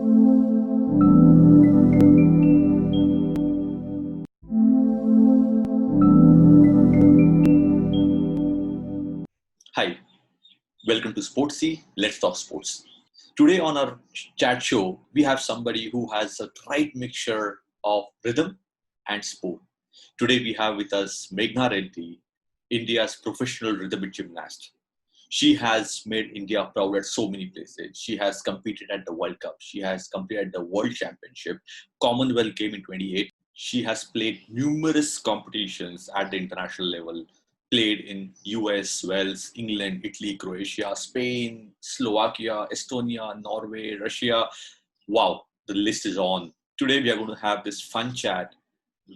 Hi, welcome to Sportsy. Let's talk sports. Today on our chat show, we have somebody who has a right mixture of rhythm and sport. Today we have with us Meghna Reddy, India's professional rhythmic gymnast. She has made India proud at so many places. She has competed at the World Cup. She has competed at the World Championship, Commonwealth Game in 28. She has played numerous competitions at the international level, played in US, Wales, England, Italy, Croatia, Spain, Slovakia, Estonia, Norway, Russia. Wow, the list is on. Today we are going to have this fun chat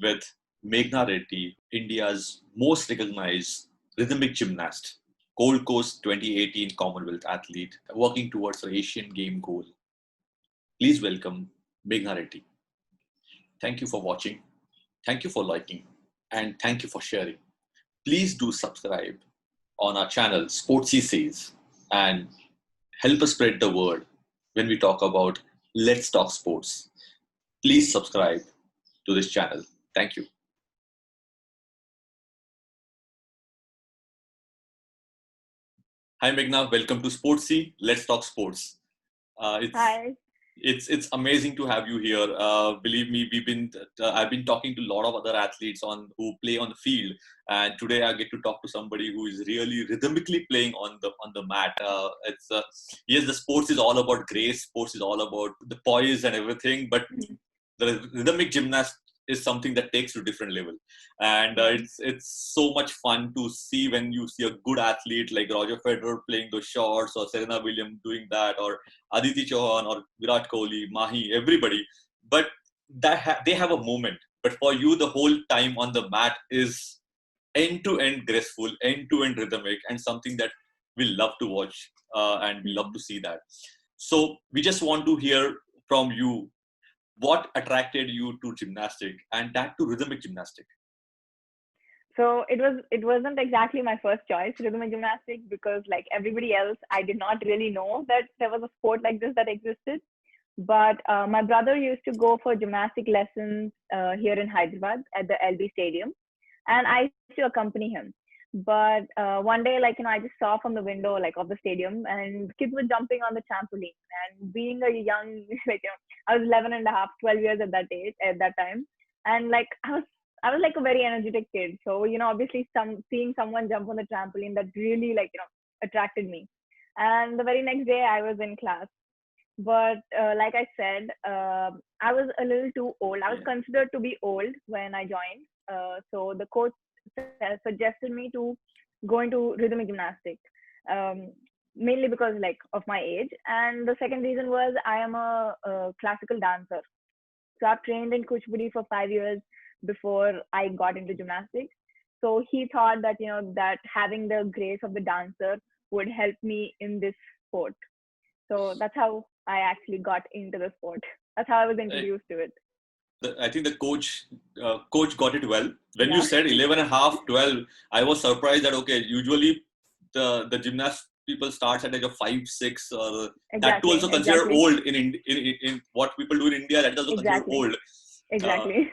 with Meghna Reddy, India's most recognized rhythmic gymnast, Gold Coast 2018 Commonwealth athlete, working towards her Asian Game goal. Please welcome Meghna Reddy. Thank you for watching. Thank you for liking. And thank you for sharing. Please do subscribe on our channel, Sportsy Says, and help us spread the word when we talk about Let's Talk Sports. Please subscribe to this channel. Thank you. Hi, Meghna. Welcome to Sportsy. Let's Talk Sports. Hi. It's amazing to have you here. Believe me, I've been talking to a lot of other athletes on who play on the field, and today I get to talk to somebody who is really rhythmically playing on the mat. Yes, the sports is all about grace. Sports is all about the poise and everything, but the rhythmic gymnast is something that takes to a different level, and it's so much fun to see when you see a good athlete like Roger Federer playing those shots, or Serena Williams doing that, or Aditi Chauhan or Virat Kohli, Mahi, everybody. But they have a moment. But for you, the whole time on the mat is end to end graceful, end to end rhythmic, and something that we love to watch and we love to see that. So we just want to hear from you what attracted you to gymnastic, and that to rhythmic gymnastic. So it wasn't exactly my first choice, rhythm and gymnastics, because like everybody else, I did not really know that there was a sport like this that existed. But my brother used to go for gymnastic lessons here in Hyderabad at the LB Stadium, and I used to accompany him. But one day, like I just saw from the window like of the stadium, and kids were jumping on the trampoline. And being a young, I was 11 and a half, 12 years at that age at that time, and like I was like a very energetic kid. So obviously, seeing someone jump on the trampoline, that really attracted me. And the very next day, I was in class, but like I said, I was a little too old. I was Yeah. considered to be old when I joined. So the coach suggested me to go into rhythmic gymnastics, mainly because like of my age. And the second reason was I am a classical dancer. So I've trained in Kuchipudi for 5 years before I got into gymnastics. So he thought that that having the grace of the dancer would help me in this sport. So that's how I actually got into the sport. That's how I was I, introduced to it. I think the coach got it well. When you Yeah, said 11 and a half, 12, I was surprised that okay, usually the gymnast people starts at age of 5, 6, or that too exactly, also considered exactly, old in what people do in India. That is also considered exactly, old. Uh, exactly.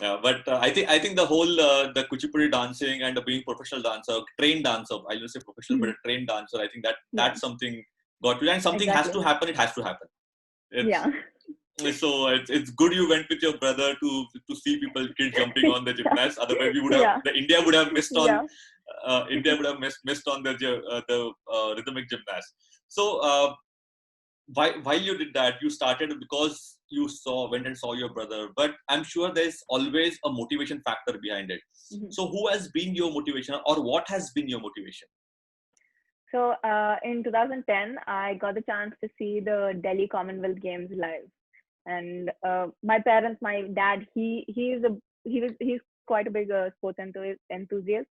yeah, but I think the whole the kuchipudi dancing and the being professional dancer, trained dancer. I don't say professional, but a trained dancer. I think that Yeah, that's something got you, and something has to exactly. happen. It has to happen. It's Yeah, so it's good you went with your brother to see people kids jumping on the yeah, gymnast. Otherwise, we would have yeah, the India would have missed on yeah. India would have missed on the rhythmic gymnast. So while you did that, you started because you went and saw your brother. But I'm sure there's always a motivation factor behind it. Mhm. So who has been your motivation, or what has been your motivation? So in 2010, I got the chance to see the Delhi Commonwealth Games live, and my parents, my dad, he's quite a big sports enthusiast.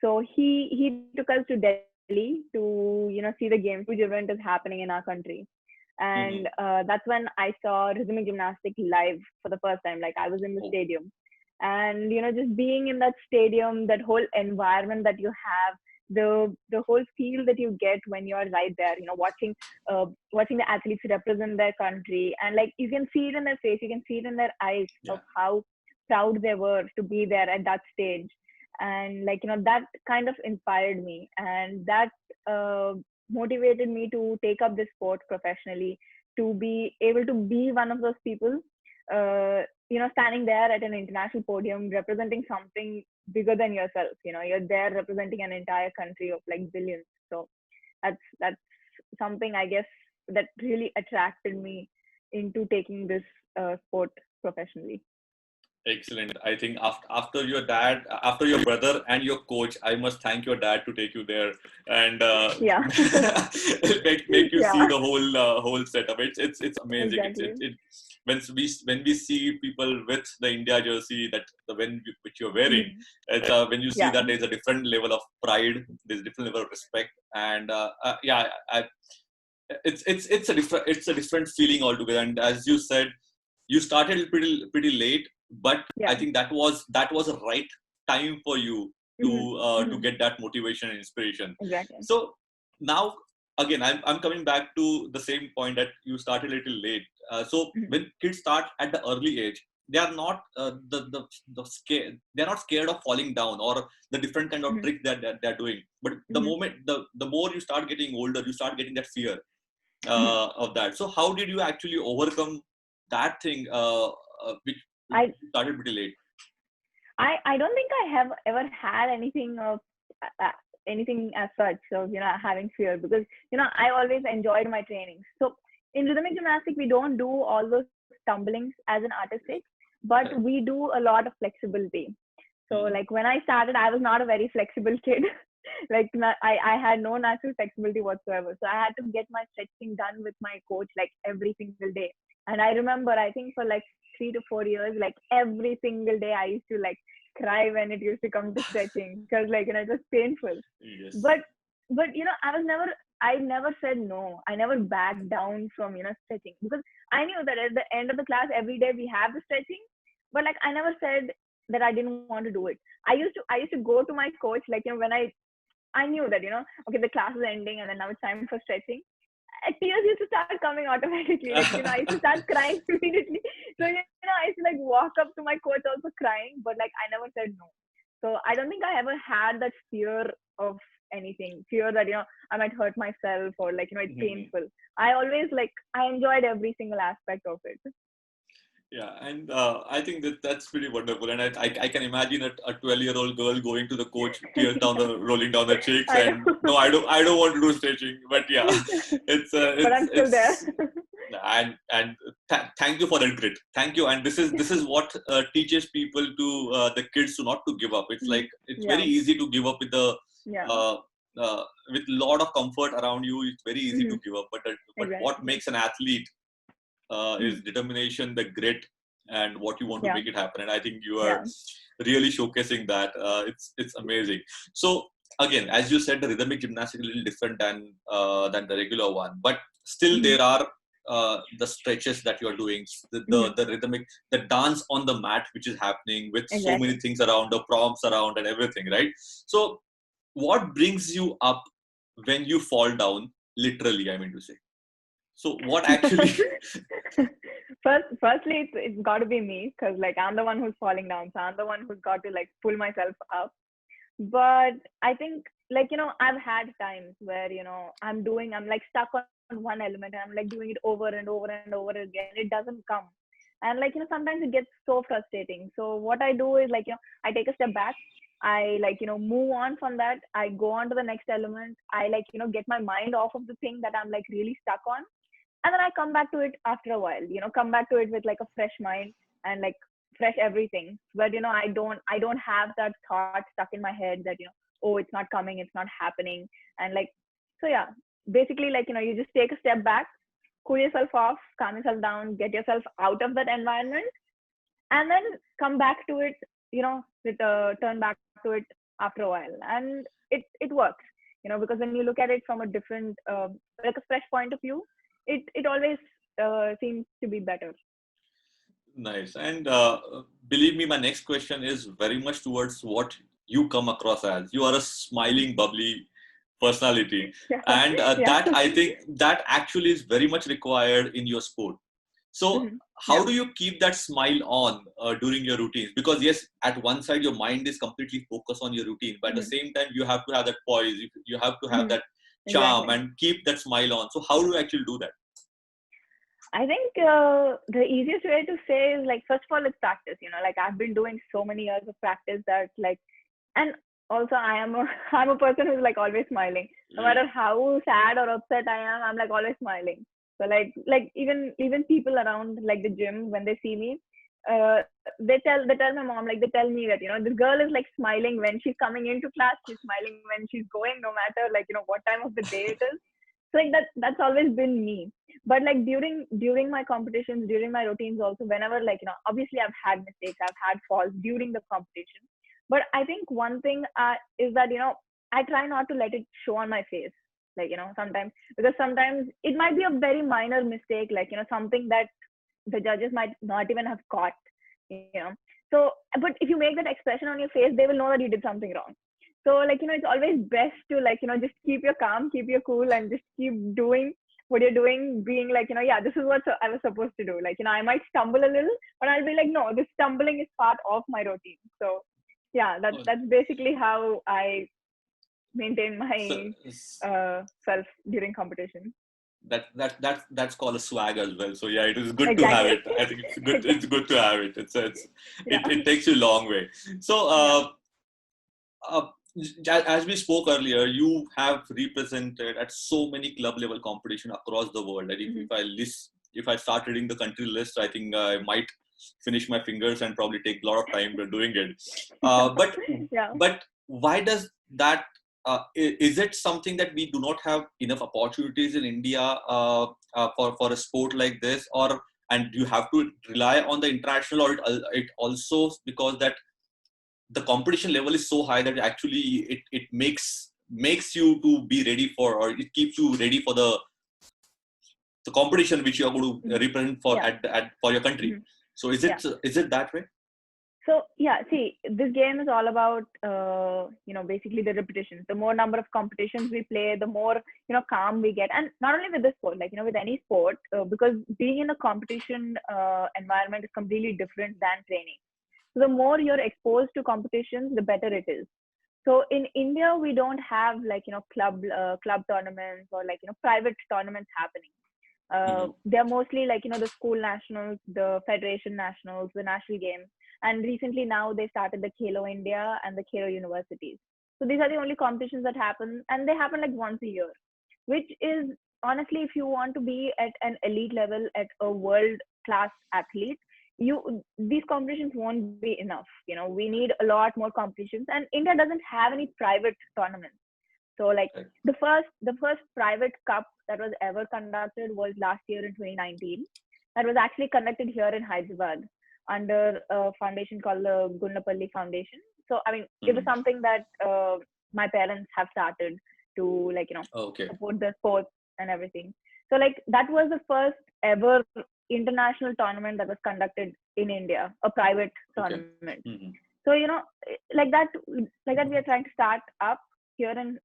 So he took us to Delhi to see the games. Huge event is happening in our country, Mm-hmm. and that's when I saw rhythmic gymnastics live for the first time. Like I was in the Oh, stadium, and just being in that stadium, that whole environment that you have. the whole feel that you get when you're right there, watching the athletes represent their country, and like you can see it in their face, you can see it in their eyes of Yeah. how proud they were to be there at that stage. And like that kind of inspired me, and that uh, motivated me to take up this sport professionally, to be able to be one of those people, standing there at an international podium representing something bigger than yourself. You're there representing an entire country of like billions. So that's something, I guess, that really attracted me into taking this sport professionally. Excellent. I think after your dad, after your brother and your coach, I must thank your dad to take you there and Yeah. make you see Yeah, the whole setup. It's amazing. exactly. When we see people with the India jersey which you're wearing, Mhm. when you see Yeah. that there's a different level of pride, there's a different level of respect, and yeah, it's a different feeling altogether. And as you said, you started pretty late, but I Yeah. think that was a right time for you Hmm. to Hmm. get that motivation and inspiration. Exactly. So now again, I'm coming back to the same point that you started a little late. So Hmm. when kids start at the early age, they are not the scared. They're not scared of falling down or the different kind of Hmm. tricks that they're doing. But the Hmm. moment the more you start getting older, you start getting that fear Hmm. of that. So how did you actually overcome that thing, which I started pretty late? I don't think I have ever had anything of anything as such of having fear, because I always enjoyed my trainings. So in rhythmic gymnastics we don't do all those stumblings as an artistic, but Correct. we do a lot of flexibility. So Hmm. like when I started, I was not a very flexible kid. Like I had no natural flexibility whatsoever. So I had to get my stretching done with my coach like every single day. And I remember, I think for like 3 to 4 years, like every single day I used to like cry when it used to come to stretching, because like it was painful. Yes. But I never said no. I never backed down from stretching, because I knew that at the end of the class every day we have the stretching. But like I never said that I didn't want to do it. I used to go to my coach, like when I knew that okay, the class is ending and then now it's time for stretching. Tears used to start coming automatically. Like I used to start crying immediately. So I used to like walk up to my coach also crying, but like I never said no. So I don't think I ever had that fear of anything, fear that I might hurt myself, or like it's Mhm. painful. I always like I enjoyed every single aspect of it. Yeah, and I think that's pretty wonderful. And I can imagine a 12-year-old girl going to the coach, tears rolling down her cheeks, I and know. no, I don't want to do stretching. But yeah, it's But I'm still there. it's and thank you for that grit. Thank you. And this is what teaches people to the kids to not to give up. It's like it's very Yeah. easy to give up with the Yeah. uh, with a lot of comfort around you. It's very easy to Hmm. give up. But what Exactly. makes an athlete is Hmm. determination, the grit, and what you want to Yeah. make it happen. And I think you are Yeah. really showcasing that. It's amazing. So again, as you said, the rhythmic gymnastics is a little different than the regular one, but still Hmm. there are the stretches that you are doing, Hmm. the rhythmic, the dance on the mat which is happening with so many Exactly. things around, the prompts around and everything, right? So what brings you up when you fall down? Literally, I mean to say. So what actually? Firstly, it's got to be me, because like I'm the one who's falling down, so I'm the one who's got to like pull myself up. But I think like I've had times where I'm like stuck on one element, and I'm like doing it over and over and over again. It doesn't come, and like sometimes it gets so frustrating. So what I do is like I take a step back. I like move on from that. I go on to the next element. I like get my mind off of the thing that I'm like really stuck on, and then I come back to it after a while. Come back to it with like a fresh mind and like fresh everything. But I don't have that thought stuck in my head that oh, it's not coming, it's not happening. And like, so yeah, basically like you just take a step back, cool yourself off, calm yourself down, get yourself out of that environment, and then come back to it, with turn back to it after a while. And it works, because when you look at it from a different like a fresh point of view, it always seems to be better. Nice. And believe me, my next question is very much towards what you come across as. You are a smiling, bubbly personality, Yeah. and Yeah. that I think that actually is very much required in your sport. So Mhm. how Yeah. do you keep that smile on during your routines? Because yes, at one side your mind is completely focused on your routine, but at the Mhm. same time you have to have that poise. You have to have Mhm. that charm Exactly. and keep that smile on. So how do you actually do that? I think the easiest way to say is like, first of all, it's practice. Like I've been doing so many years of practice that like, and also I'm a person who's like always smiling. No Yeah. matter how sad or upset I am, I'm like always smiling. So like even people around like the gym, when they see me, they tell my mom, like they tell me that this girl is like smiling when she's coming into class, she's smiling when she's going, no matter like what time of the day it is. So like that's always been me. But like during my competitions, during my routines also, whenever like obviously I've had mistakes, I've had falls during the competition. But I think one thing is that I try not to let it show on my face, like sometimes, because sometimes it might be a very minor mistake, like something that the judges might not even have caught, you know so but if you make that expression on your face, they will know that you did something wrong. So like it's always best to like just keep your calm, keep your cool, and just keep doing what you're doing, being like yeah, this is what I was supposed to do. Like I might stumble a little, but I'll be like, no, this stumbling is part of my routine. So yeah, that's basically how I maintain So, my self during competition. that's called a swag as well. So yeah, it is good to have Exactly. it. I think it's good. It's Exactly. good to have it. Yeah. It takes you a long way. So Yeah. uh, as we spoke earlier, you have represented at so many club level competition across the world. And Hmm. if I start reading the country list, I think I might finish my fingers and probably take a lot of time doing it. But Yeah. but why does that? Is it something that we do not have enough opportunities in India for a sport like this, or and you have to rely on the international, or it also because that the competition level is so high that actually it makes you to be ready for, or it keeps you ready for the competition which you are going to Hmm. represent for Yeah. at for your country. Hmm. So Yeah. is it that way? So yeah, see, this game is all about basically the repetitions. The more number of competitions we play, the more calm we get. And not only with this sport, like with any sport, because being in a competition environment is completely different than training. So the more you're exposed to competitions, the better it is. So in India, we don't have like club tournaments or like private tournaments happening. Mm-hmm. They're mostly like the school nationals, the federation nationals, the national games, and recently now they started the Khelo India and the Khelo Universities. So these are the only competitions that happen, and they happen like once a year, which is honestly, if you want to be at an elite level, at a world class athlete, these competitions won't be enough. We need a lot more competitions, and India doesn't have any private tournaments. So like Right. the first private cup that was ever conducted was last year in 2019. That was actually conducted here in Hyderabad under a foundation called the Gunnapalli Foundation. So I mean, it was Mm-hmm. something that my parents have started to like Okay. support the sports and everything. So like that was the first ever international tournament that was conducted in India, a private Okay. tournament. Mm-hmm. So like that we are trying to start up here in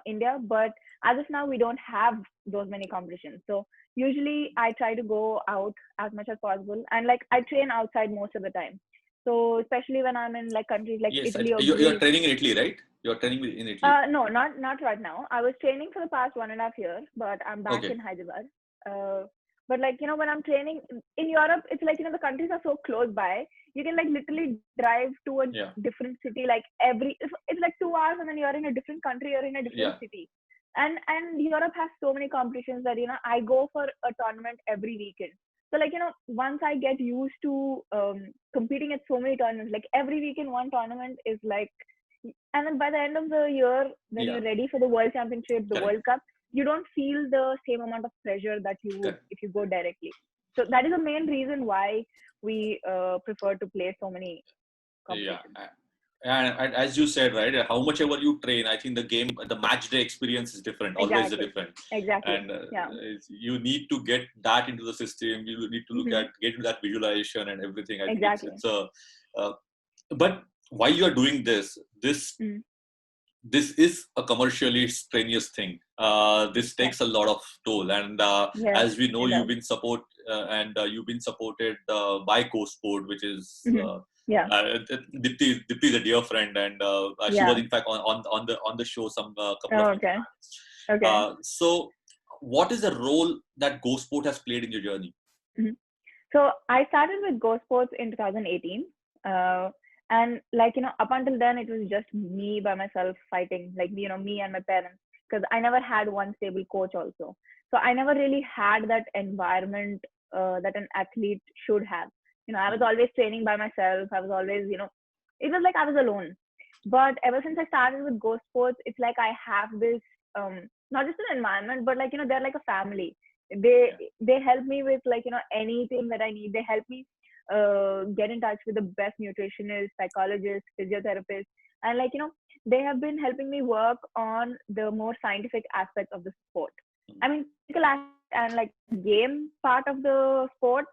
India, but as of now we don't have those many competitions. So usually I try to go out as much as possible, and like I train outside most of the time. So especially when I'm in like countries like Yes, Italy or you're Greece. training in Italy, right? You're training in Italy. No, not right now. I was training for the past 1.5 years, but I'm back Okay. in Hyderabad. Uh, but like when I'm training in Europe, it's like the countries are so close by. You can like literally drive to a Yeah. different city like it's like 2 hours, and then you're in a different country, you're in a different Yeah. city. And Europe has so many competitions that I go for a tournament every weekend. So like once I get used to competing at so many tournaments, like every weekend one tournament is like, and then by the end of the year, when Yeah. you're ready for the World Championship, the Correct. World Cup, you don't feel the same amount of pressure that you would Correct. if you go directly. So that is the main reason why we prefer to play so many Yeah. competitions. And as you said, right, how much ever you train, I think the match day experience is different, always Exactly. different. Exactly. And Yeah. you need to get that into the system. You need to Hmm. get into that visualization and everything. I think Exactly. it's a, uh, but while you are doing this Mm. this is a commercially strenuous thing. This Yeah. takes a lot of toll, and Yes, as we know, it does. you've been supported by CoSport, which is Hmm. Yeah. Dipti is a dear friend, and she was Yeah. in fact on the show some couple Oh, of months okay. back. Okay. So, what is the role that GoSport has played in your journey? Mhm. So I started with Go Sports in 2018. And like, up until then, it was just me by myself fighting, like, me and my parents, because I never had one stable coach also. So I never really had that environment that an athlete should have. I was Mhm. always training by myself. I was always, it was like I was alone. But ever since I started with Go Sports, it's like I have this, not just an environment, but like, they're like a family. they Yeah. they help me with, like, anything that I need. They help me get in touch with the best nutritionist, psychologist, physiotherapist, and, like, they have been helping me work on the more scientific aspects of the sport. I Mhm. mean, physical aspect and, like, game part of the sport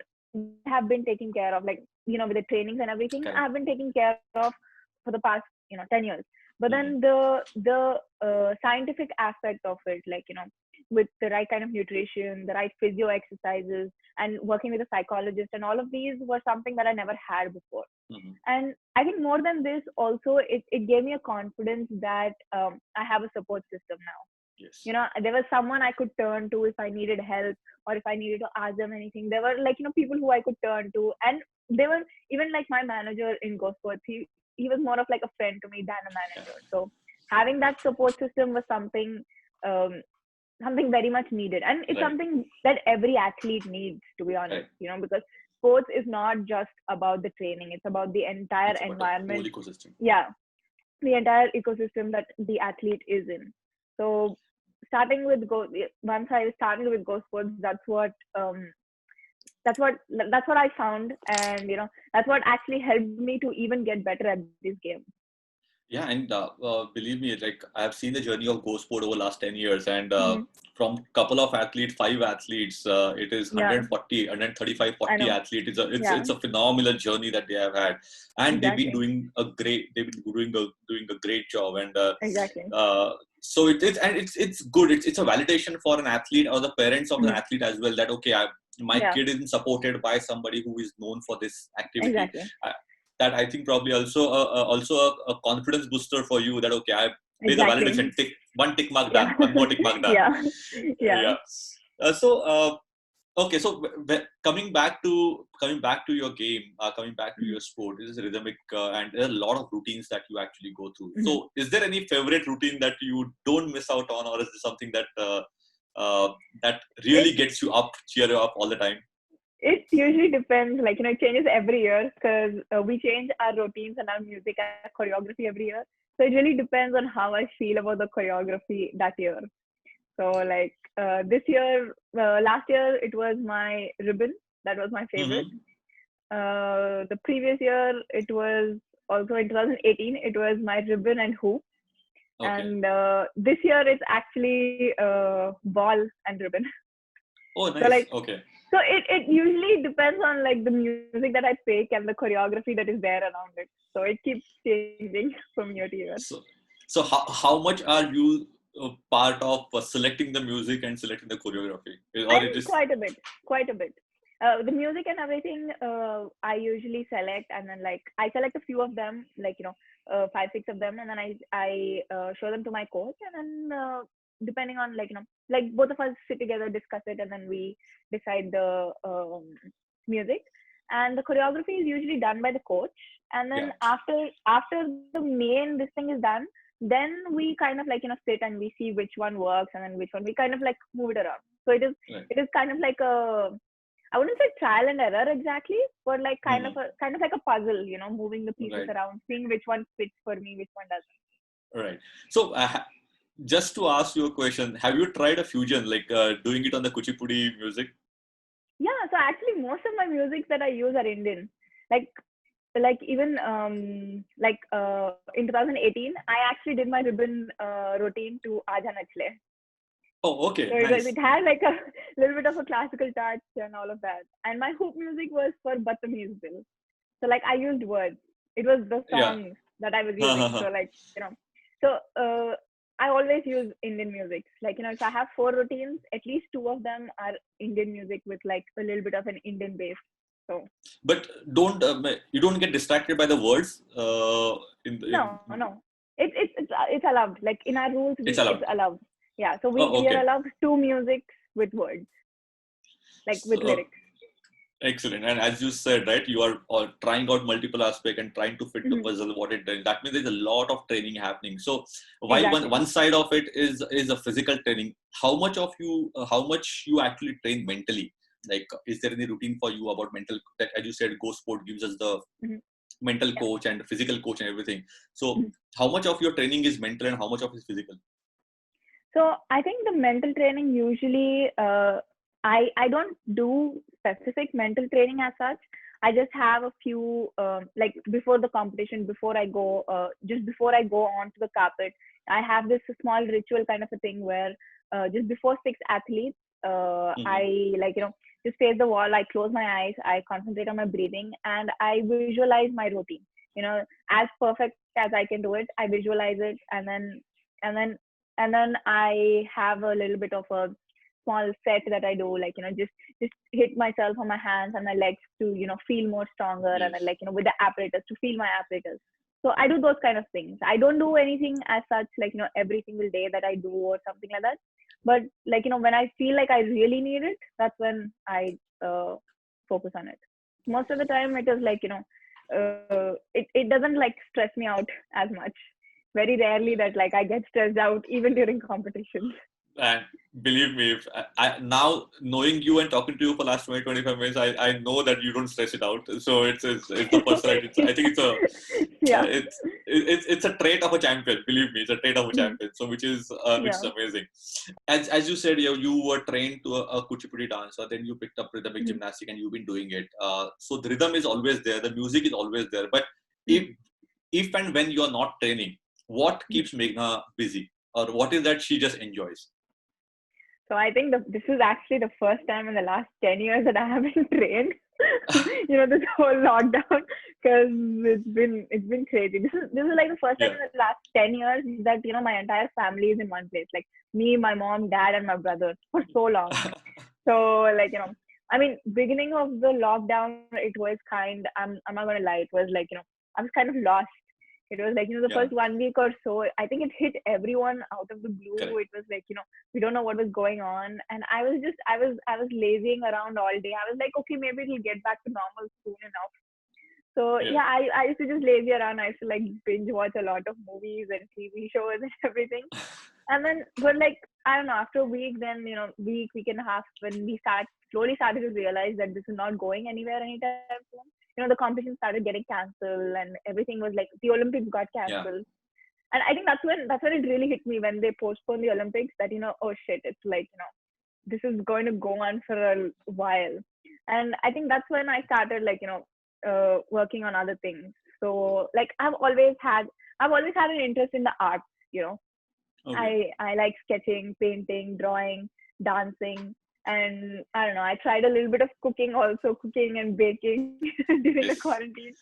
have been taken care of, like, with the trainings and everything. I Correct. have been taken care of for the past 10 years. But Mhm. then the scientific aspect of it, like, with the right kind of nutrition, the right physio exercises, and working with a psychologist, and all of these were something that I never had before. Mhm. And I think more than this, also, it gave me a confidence that I have a support system now. Yes. There was someone I could turn to if I needed help, or if I needed to ask them anything. There were, like, people who I could turn to, and they were even like my manager in GoSports. He was more of like a friend to me than a Yeah. manager. So having that support system was um, something very much needed, and it's Right. something that every athlete needs, to be honest. Right. Because sports is not just about the training; it's about the entire It's about the whole environment. ecosystem. Yeah, the entire ecosystem that the athlete is in. So starting with once I started with Go Sports, that's what I found, and that's what actually helped me to even get better at this game. Yeah, and believe me, like I've seen the journey of GoSport over last 10 years, and Hmm. from couple of athletes, 5 athletes, it is Yeah, 140, 135, I 40 know. athletes. It's Yeah, a phenomenal journey that they have had, and exactly, they've been doing a great job, and exactly. uh, so it's good. It's a validation for an athlete or the parents of an Hmm. athlete as well, that okay, my Yeah, kid is supported by somebody who is known for this activity. exactly, That I think probably also a confidence booster for you, that okay, there's a exactly. validation, one tick mark Yeah, done, one more tick mark done. yeah, yeah. Yeah. So okay, so coming back to your game, coming back to Mhm. your sport, this is rhythmic, and there are a lot of routines that you actually go through. Mhm. So is there any favorite routine that you don't miss out on, or is there something uh, that It really gets you up, cheer you up all the time? it usually depends. Like, it changes every year, because we change our routines and our music and choreography every year. So it really depends on how I feel about the choreography that year. So, like, this year, last year it was my ribbon. That was my favorite. Mm-hmm. The previous year it was also in 2018. It was my ribbon and hoop. Okay. And this year it's actually ball and ribbon. Oh, So, nice. like, Okay. so it usually depends on, like, the music that I pick and the choreography that is there around it. So it keeps changing from year to year. So, so how much are you part of selecting the music and selecting the choreography, I or it think is quite a bit, quite a bit. The music and everything, I usually select, and then, like, I select a few of them, like, five, six of them, and then I show them to my coach, and then depending on, like, like, both of us sit together, discuss it, and then we decide the music. And the choreography is usually done by the coach, and yeah, then after the main this thing is done, then we kind of, like, sit and we see which one works, and then which one we kind of, like, move it around. So right. it is kind of like a, I wouldn't say trial and error exactly, but like Hmm. kind of like a puzzle, moving the pieces Right, around, seeing which one fits for me, which one doesn't. right. So just to ask you a question, have you tried a fusion, like doing it on the Kuchipudi music? Yeah, so actually most of my music that I use are Indian. Like even in 2018, I actually did my ribbon routine to Aja Nachle. Oh, okay, So nice. it had like a little bit of a classical touch and all of that. And my hoop music was for Badtameez Dil. So, like, I used words. It was the Yeah, songs. that I was using. So like, so I always use Indian music. Like, if I have 4 routines, at least 2 of them are Indian music with like a little bit of an Indian bass. So, but you don't get distracted by the words no, it's allowed. Like in our rules, it's it's allowed. allowed. Yeah, so Oh, we are okay. allowed 2 musics with words, like with So, lyrics. excellent. And as you said, right, you are trying out multiple aspects and trying to fit the Mm-hmm. puzzle what it does. That means there's a lot of training happening. So while Exactly. one side of it is a physical training, how much you actually train mentally? Like, is there any routine for you about mental? That, as you said, Go Sport gives us the Mm-hmm. mental Yeah. coach and physical coach and everything. So Mhm. how much of your training is mental and how much of it is physical? So I think the mental training usually, I don't do specific mental training as such. I just have a few like before the competition, before I go, just before I go onto the carpet, I have this small ritual kind of a thing where just before 6 athletes, Mm-hmm. I like just face the wall. I close my eyes, I concentrate on my breathing, and I visualize my routine. As perfect as I can do it, I visualize it, and then I have a little bit of a small set that I do, like just hit myself on my hands and my legs to feel more stronger, and then Yes. like with the apparatus to feel my apparatus. So I do those kind of things. I don't do anything as such like every single day that I do or something like that. But like when I feel like I really need it, that's when I focus on it. Most of the time, it is like it doesn't like stress me out as much. Very rarely that like I get stressed out even during competitions. And believe me, if now knowing you and talking to you for last 20-25 minutes, I know that you don't stress it out. So it's the personality. I think Yeah. it's a trait of a champion. Believe me, it's a trait of a Mhm. champion. So which is Yeah. amazing. As you said, you were trained to a Kuchipudi dancer, then you picked up rhythmic Mhm. gymnastic, and you've been doing it. So the rhythm is always there, the music is always there. But Mhm. if and when you are not training, what Mhm. keeps Meghna busy, or what is that she just enjoys? So I think this is actually the first time in the last 10 years that I haven't trained. This whole lockdown, because it's been crazy. This is like the first time Yeah. in the last 10 years that my entire family is in one place. Like me, my mom, dad, and my brother for so long. So like I mean, beginning of the lockdown, it was I'm not gonna lie, it was like I was kind of lost. It was like the Yeah. first 1 week or so. I think it hit everyone out of the blue. Correct. It was like we don't know what was going on, and I was lazying around all day. I was like, okay, maybe it'll get back to normal soon enough. So Yeah. yeah, I used to just lazy around. I used to like binge watch a lot of movies and TV shows and everything. And then, but like, I don't know, after a week, then, week and a half, when we slowly started to realize that this is not going anywhere anytime soon. The competition started getting canceled and everything was like, the Olympics got Yeah. canceled. And I think that's when it really hit me when they postponed the Olympics that, oh shit, it's like, this is going to go on for a while. And I think that's when I started like, working on other things. So like I've always had an interest in the arts, you know Okay. I like sketching, painting, drawing, dancing, and I don't know. I tried a little bit of cooking also, cooking and baking during the Yes. quarantine.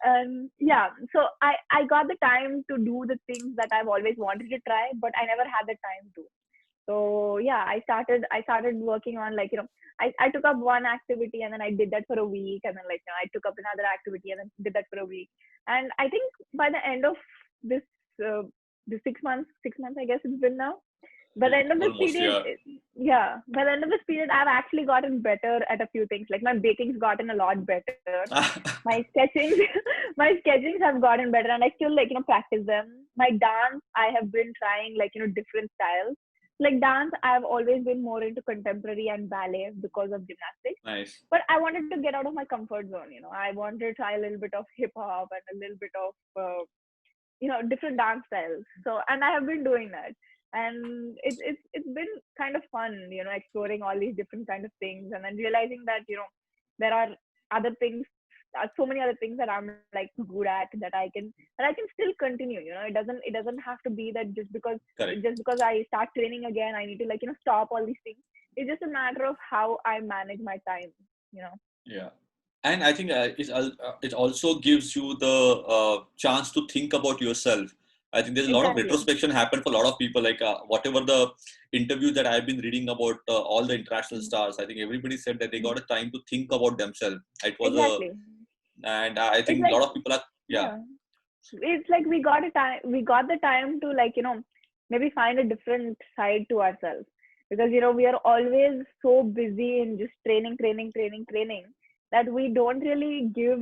And yeah, so I got the time to do the things that I've always wanted to try, but I never had the time to. So yeah, I started working on like I took up one activity and then I did that for a week, and then like I took up another activity and then did that for a week. And I think by the end of this uh, the 6 months I guess it's been now. By the end of this Almost. period, Yeah. yeah, by the end of this period, I've actually gotten better at a few things. Like my baking's gotten a lot better. My sketching, my sketchings have gotten better, and I still like practice them. My dance, I have been trying like different styles. Like dance, I've always been more into contemporary and ballet because of gymnastics. Nice. But I wanted to get out of my comfort zone. I wanted to try a little bit of hip hop and a little bit of different dance styles. So and I have been doing that, and it's been kind of fun, exploring all these different kind of things, and then realizing that there are other things, so many other things that I'm like good at that I can still continue. It doesn't have to be that Correct. just because I start training again I need to like stop all these things. It's just a matter of how I manage my time. Yeah. And I think it also gives you the chance to think about yourself. I think there's a lot of Exactly. retrospection happened for a lot of people. Like whatever the interview that I've been reading about all the international Mm. stars, I think everybody said that they Mm. got a time to think about themselves. It was a, Exactly. and I It's think a like, lot of people are, yeah, yeah, it's like we got the time to, like, maybe find a different side to ourselves, because we are always so busy in just training that we don't really give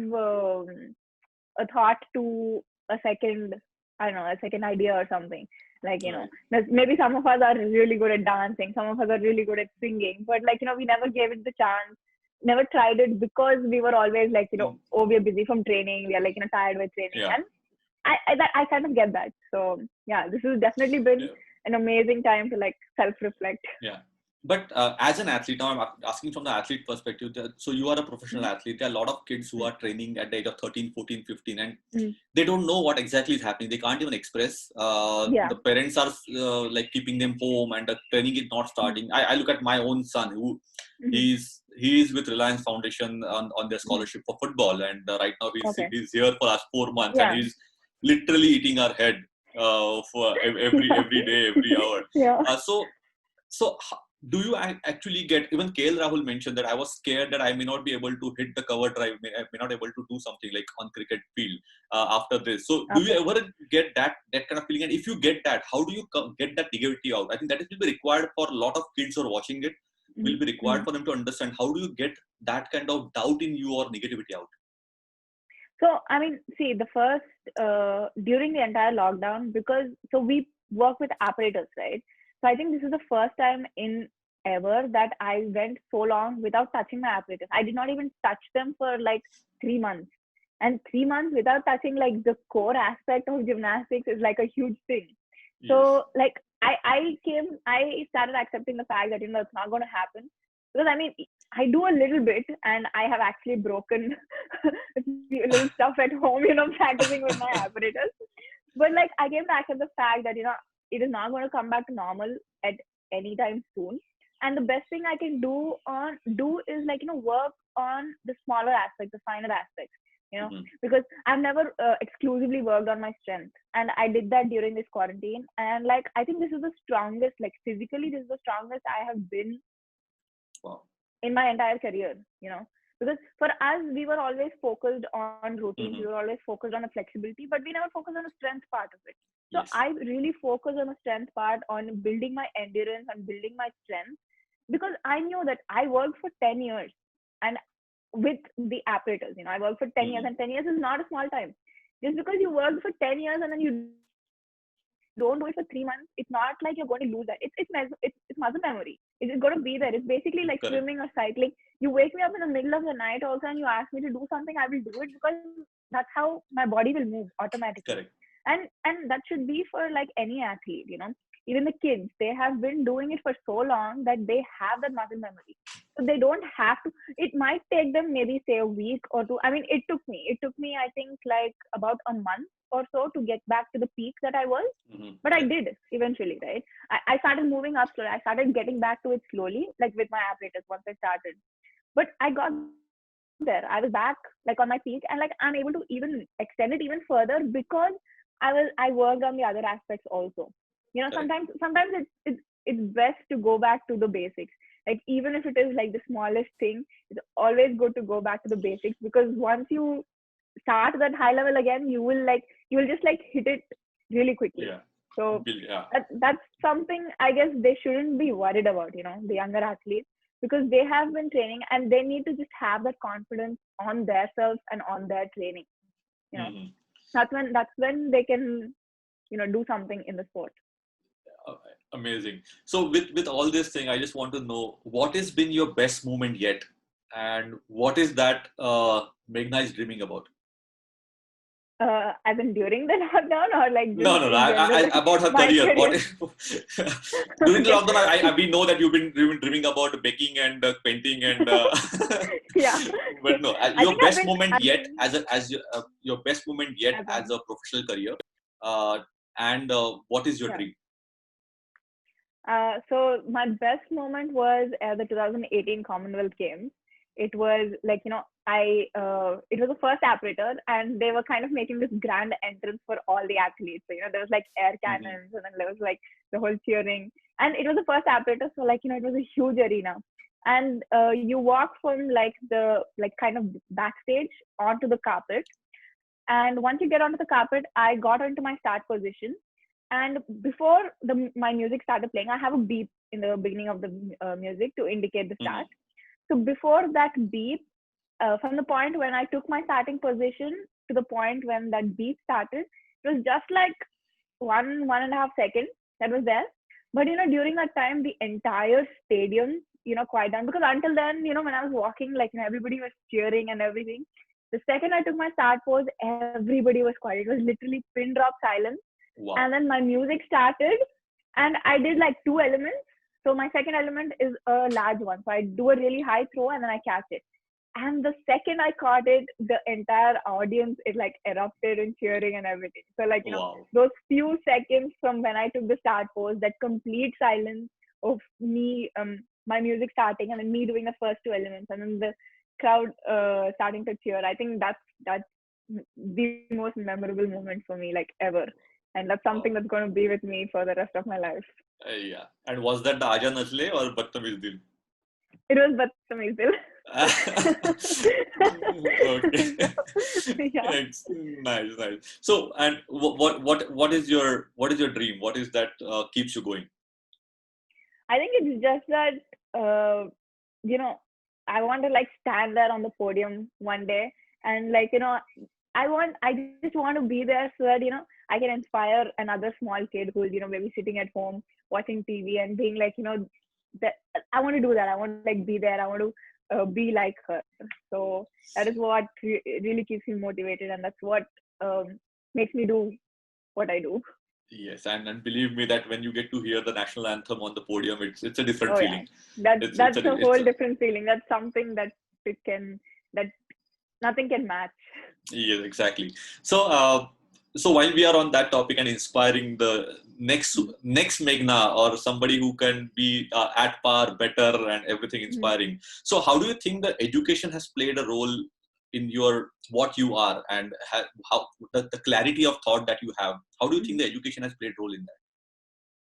a thought to a second, I don't know, a second idea or something. Like, right. maybe some of us are really good at dancing, some of us are really good at singing, but like, we never gave it the chance, never tried it, because we were always like, Mm, oh, we're busy from training, we are like, tired with training. yeah. And I kind of get that. So yeah, this has definitely been Yeah. an amazing time to like self-reflect. Yeah. But as an athlete, now I'm asking from the athlete perspective. So you are a professional Mm-hmm. athlete. There are a lot of kids who are training at the age of 13, 14, 15, and Mm-hmm. they don't know what exactly is happening. They can't even express. Yeah. The parents are like keeping them home, and the training is not starting. I look at my own son, who Mm-hmm. he's with Reliance Foundation on their Mm-hmm. scholarship for football, and right now Okay. he's here for last 4 months, and Yeah. he's literally eating our head for Yeah. every day, every hour. Yeah. So do you actually get, even KL Rahul mentioned that I was scared that I may not be able to hit the cover drive, I may not able to do something like on cricket field after this. So do you Okay. ever get that kind of feeling? And if you get that, how do you get that negativity out? I think that will be required for a lot of kids who are watching it, will be Mm-hmm. required for them to understand how do you get that kind of doubt in you or negativity out. So, I mean, see, the first, during the entire lockdown, because so we work with apparatus, right? So I think this is the first time in ever that I went so long without touching my apparatus. I did not even touch them for like 3 months. And 3 months without touching like the core aspect of gymnastics is like a huge thing. Yes. So like I started accepting the fact that it's not going to happen, because I mean I do a little bit, and I have actually broken little stuff at home, practicing with my apparatus. But like I came to accept the fact that it is not going to come back to normal at any time soon. And the best thing I can do is like work on the smaller aspects, the finer aspects. Mhm. Because I've never exclusively worked on my strength, and I did that during this quarantine. And like I think this is the strongest, like physically, this is the strongest I have been Wow. in my entire career. Because for us, we were always focused on routines, we Hmm. were always focused on the flexibility, but we never focused on the strength part of it. So Yes. I really focused on the strength part, on building my endurance and building my strength, because I knew that I worked for 10 years and with the apparatus, I worked for 10 years, Hmm. and 10 years is not a small time. Just because you worked for 10 years and then you don't do it for 3 months, it's not like you're going to lose that. It's muscle memory. It's going to be there. It's basically like swimming or Correct. cycling. You wake me up in the middle of the night also and you ask me to do something, I will do it, because that's how my body will move automatically. Correct. And that should be for like any athlete. Even the kids, they have been doing it for so long that they have that muscle memory, so they don't have to. It might take them maybe say a week or two. I mean, it took me I think like about a month or so to get back to the peak that I was. Hmm. But I Correct. did eventually, right? I started moving up slowly. I started getting back to it slowly, like with my apparatus once I started. But I got there. I was back like on my peak, and like I'm able to even extend it even further, because I worked on the other aspects also. Correct. Sometimes it's best to go back to the basics. Like even if it is like the smallest thing, it's always good to go back to the basics, because once you start that high level again, you will just like hit it really quickly. Yeah. So Yeah. that's something I guess they shouldn't be worried about, the younger athletes, because they have been training and they need to just have that confidence on themselves and on their training. You know, Hmm. that's when they can, do something in the sport. Uh, Amazing. So with all this thing, I just want to know what has been your best moment yet, and what is that Meghna is dreaming about? As in during the lockdown, or like No, just no, no. in general, like About her my career. What career. is during the Okay. lockdown? We know that you've been dreaming about baking and painting and. Yeah. But no, I your think best moment I've yet been your best moment yet as as a a professional career, uh, and what is your yeah. dream? So my best moment was at the 2018 Commonwealth Games. It was like, it was the first apparator, and they were kind of making this grand entrance for all the athletes. So, there was like air cannons, and then there was like the whole cheering, and it was the first apparator. So like, it was a huge arena, and you walk from like the like kind of backstage onto the carpet, and once you get onto the carpet, I got into my start position, and before my music started playing, I have a beep in the beginning of the music to indicate the start. So before that beep, from the point when I took my starting position to the point when that beep started, it was just like 1.5 seconds that was there. But during that time, the entire stadium, quiet down, because until then, when I was walking, like everybody was cheering and everything. The second I took my start pose, everybody was quiet. It was literally pin drop silence. Wow. And then my music started, and I did like 2 elements. So my second element is a large one. So I do a really high throw and then I catch it. And the second I caught it, the entire audience, it like erupted in cheering and everything. So like, Wow. those few seconds from when I took the start pose, that complete silence of me, my music starting, and then me doing the first 2 elements, and then the crowd starting to cheer. I think that's the most memorable moment for me, like ever. And that's something that's going to be with me for the rest of my life. Yeah. And was that the Aaja Nachle or Badtameez Dil? It was Badtameez Dil. Okay. Yeah. Nice. So, and what is your dream? What is that keeps you going? I think it's just that I want to like stand there on the podium one day, and like I just want to be there so that I can inspire another small kid who's maybe sitting at home watching TV and being like that I want to do that. I want to like be there. I want to be like her. So that is what really keeps me motivated, and that's what makes me do what I do. Yes, and believe me that when you get to hear the national anthem on the podium, it's a different feeling. Yeah. That's a whole different feeling. That's something that nothing can match. Yes, exactly. So while we are on that topic and inspiring the next Meghna or somebody who can be at par, better, and everything inspiring. So how do you think the education has played a role in what you are, and how the clarity of thought that you have? How do you think the education has played a role in that?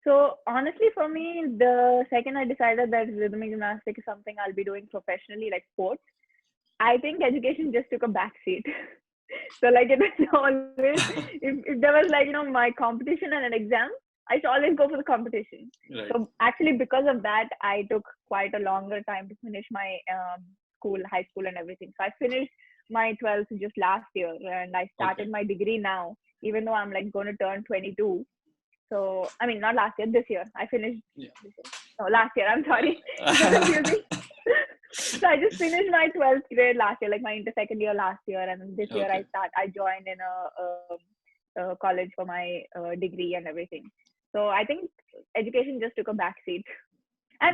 So honestly, for me, the second I decided that rhythmic gymnastics is something I'll be doing professionally, like sports, I think education just took a backseat. So like it was always, if there was like, my competition and an exam, I should always go for the competition. Right. So actually because of that, I took quite a longer time to finish my high school and everything. So I finished my 12th just last year, and I started my degree now, even though I'm like going to turn 22. So, I mean, not last year, this year. I finished. Yeah. No, last year. I'm sorry. So confusing. So I just finished my 12th grade last year, like my second year last year, and this year I joined in a college for my degree and everything. So I think education just took a backseat.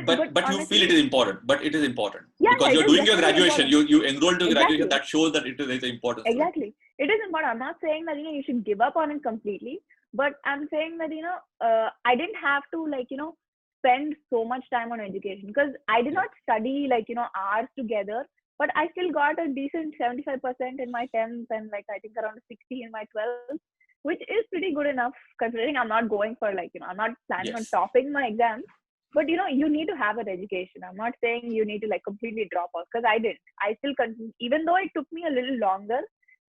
But honestly, you feel it is important. But it is important because you're doing your graduation. Important. You enrolled to graduation. That shows that it is important. Exactly, it is important. I'm not saying that you should give up on it completely, but I'm saying that I didn't have to spend so much time on education, because I did not study hours together, but I still got a decent 75% in my 10th, and like I think around 60 in my 12th, which is pretty good enough considering I'm not going for I'm not planning on topping my exams. But you need to have an education. I'm not saying you need to like completely drop out, because I didn't. I still continue, even though it took me a little longer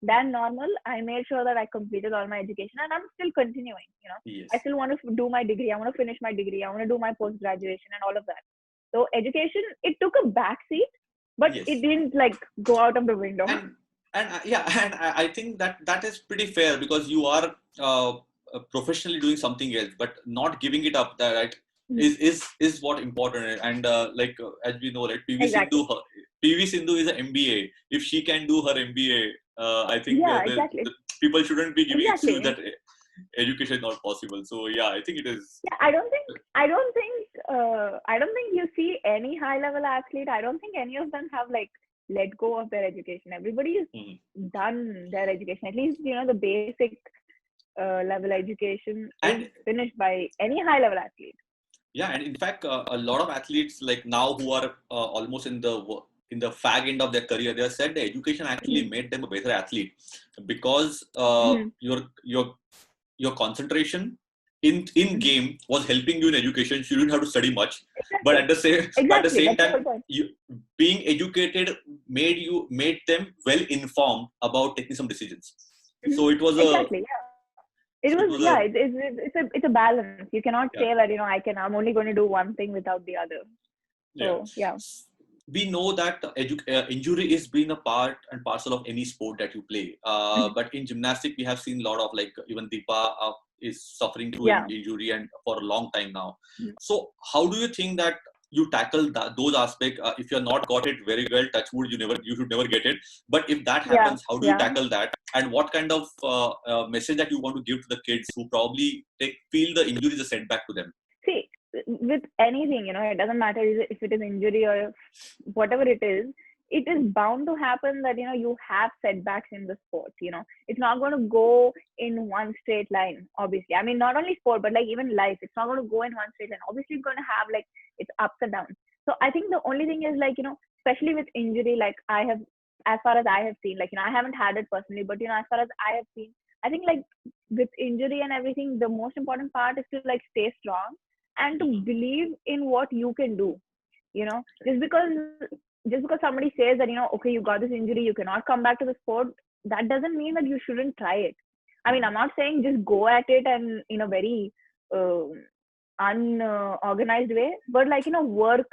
than normal. I made sure that I completed all my education, and I'm still continuing. I still want to do my degree. I want to finish my degree. I want to do my post graduation and all of that. So education, it took a backseat, but it didn't like go out of the window. And I think that is pretty fair, because you are professionally doing something else, but not giving it up. That right. Is what important, and as we know, like PV Sindhu is an MBA. If she can do her MBA, I think the people shouldn't be giving excuse that education is not possible. So I think it is. Yeah, I don't think you see any high level athlete. I don't think any of them have like let go of their education. Everybody has done their education. At least the basic level education is finished by any high level athlete. Yeah, and in fact, a lot of athletes like now who are almost in the in the fag end of their career, they said the education actually made them a better athlete because your concentration in game was helping you in education. So you didn't have to study much, but at the same That's the time, whole point. being educated made them well informed about taking some decisions. So it was Exactly. Yeah. It's a balance. You cannot say that, I'm only going to do one thing without the other. So, yeah. We know that injury is being a part and parcel of any sport that you play. But in gymnastics, we have seen a lot of, like, even Deepa is suffering through injury and for a long time now. So how do you think that you tackle those aspects? If you're not got it very well, touch wood, you should never get it. But if that happens, how do you tackle that? And what kind of message that you want to give to the kids who probably feel the injury is a setback to them? See, with anything, it doesn't matter if it is injury or whatever it is bound to happen that, you have setbacks in the sport. It's not going to go in one straight line, obviously. I mean, not only sport, but like even life, it's not going to go in one straight line. Obviously, it's going to have like its ups and downs. So I think the only thing is, like, especially with injury, like as far as I have seen, like, I haven't had it personally, but, as far as I have seen, I think, like, with injury and everything, the most important part is to, like, stay strong and to believe in what you can do. Just because somebody says that, okay, you got this injury, you cannot come back to the sport, that doesn't mean that you shouldn't try it. I mean, I'm not saying just go at it and in a very unorganized way, but, like, work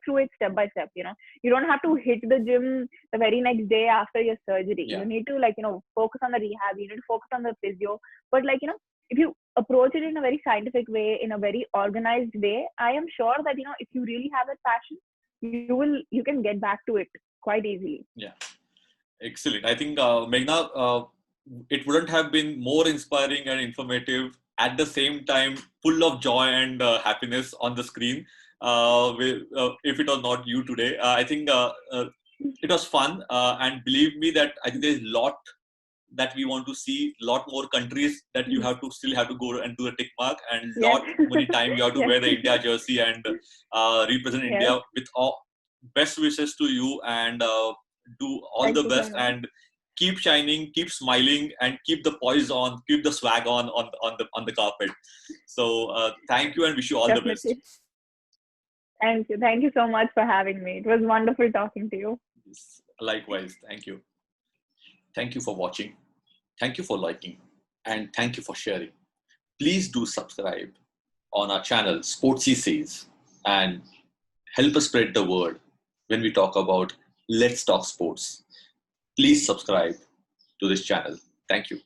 through it step by step. You don't have to hit the gym the very next day after your surgery. You need to, like, focus on the rehab, you need to focus on the physio, but, like, if you approach it in a very scientific way, in a very organized way, I am sure that, if you really have that passion, you can get back to it quite easily. Yeah, excellent. I think Meghna, it wouldn't have been more inspiring and informative, at the same time full of joy and happiness on the screen, if it was not you today. I think it was fun, and believe me that I think there's a lot that we want to see, lot more countries that you still have to go and do a tick mark, and lot many times you have to wear the India jersey and represent India. With all best wishes to you, and do all the best, and keep shining, keep smiling, and keep the poise on, keep the swag on the carpet. So thank you, and wish you all the best. Thank you so much for having me. It was wonderful talking to you. Likewise. Thank you for watching. Thank you for liking, and thank you for sharing. Please do subscribe on our channel, Sportsy Says, and help us spread the word when we talk about Let's Talk Sports. Please subscribe to this channel. Thank you.